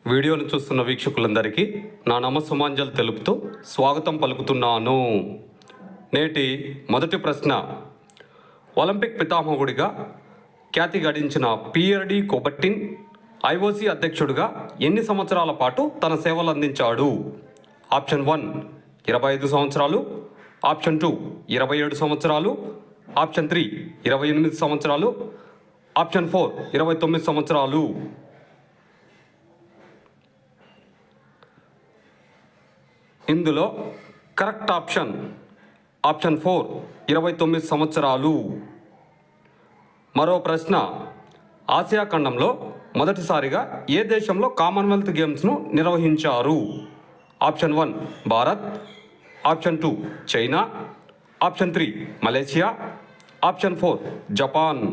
వీడియోను చూస్తున్న వీక్షకులందరికీ నా నమస్సుమాంజలు తెలుపుతూ స్వాగతం పలుకుతున్నాను. నేటి మొదటి ప్రశ్న, ఒలింపిక్ పితామహుడిగా ఖ్యాతి గడించిన పియర్ డి కౌబర్టిన్ ఐఓసీ అధ్యక్షుడిగా ఎన్ని సంవత్సరాల పాటు తన సేవలు అందించాడు? ఆప్షన్ 1 25 సంవత్సరాలు, ఆప్షన్ 2 27 సంవత్సరాలు, ఆప్షన్ 3 28 సంవత్సరాలు, ఆప్షన్ 4 29 సంవత్సరాలు. ఇందులో కరెక్ట్ ఆప్షన్ 4 29 సంవత్సరాలు. మరో ప్రశ్న, ఆసియా ఖండంలో మొదటిసారిగా ఏ దేశంలో కామన్వెల్త్ గేమ్స్ను నిర్వహించారు? Option 1 Bharat, option 2 China, option 3 Malaysia, option 4 Japan.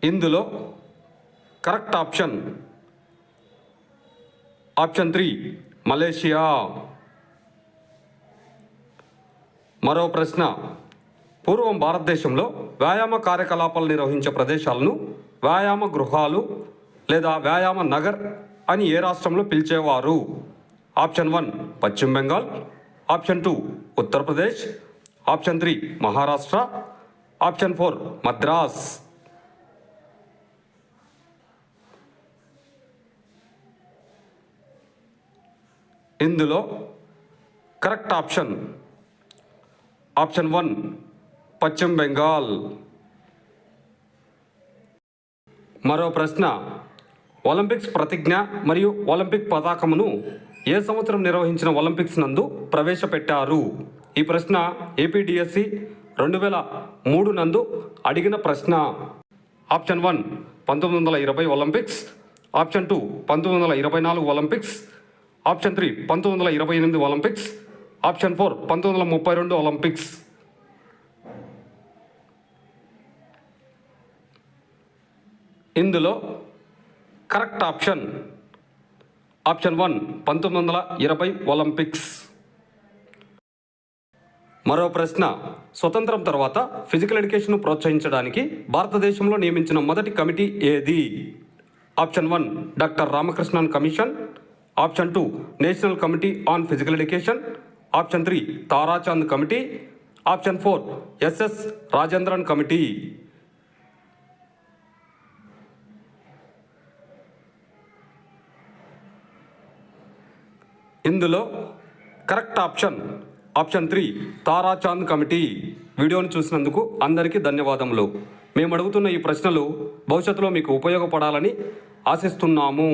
ఇందులో కరెక్ట్ ఆప్షన్ 3 మలేషియా. మరో ప్రశ్న, పూర్వం భారతదేశంలో వ్యాయామ కార్యకలాపాలు నిర్వహించే ప్రదేశాలను వ్యాయామ గృహాలు లేదా వ్యాయామ నగర్ అని ఏ రాష్ట్రంలో పిలిచేవారు? ఆప్షన్ 1 పశ్చిమ Bengal, option 2 Uttar Pradesh, option 3 Maharashtra, option 4 Madras. ఇందులో కరెక్ట్ ఆప్షన్ 1 పశ్చిమ బెంగాల్. మరో ప్రశ్న, ఒలింపిక్స్ ప్రతిజ్ఞ మరియు ఒలింపిక్ పతాకమును ఏ సంవత్సరం నిర్వహించిన ఒలింపిక్స్ నందు ప్రవేశపెట్టారు? ఈ ప్రశ్న ఏపీడిఎస్సి 2003 నందు అడిగిన ప్రశ్న. Option 1 1920 Olympics, option 2 1924 Olympics, option 3 1928 Olympics, option 4 1932 Olympics. ఇందులో కరెక్ట్ ఆప్షన్ 1 1920 ఒలింపిక్స్. మరో ప్రశ్న, స్వతంత్రం తర్వాత ఫిజికల్ ఎడ్యుకేషన్ ప్రోత్సహించడానికి భారతదేశంలో నియమించిన మొదటి కమిటీ ఏది? Option 1 doctor Ramakrishnan commission, option 2 national committee on physical education, option 3 Tarachand committee, option 4 S S Rajendran committee. ఇందులో కరెక్ట్ ఆప్షన్ 3 తారాచంద్ కమిటీ. వీడియోను చూసినందుకు అందరికీ ధన్యవాదములు. మేము అడుగుతున్న ఈ ప్రశ్నలు భవిష్యత్తులో మీకు ఉపయోగపడాలని ఆశిస్తున్నాము.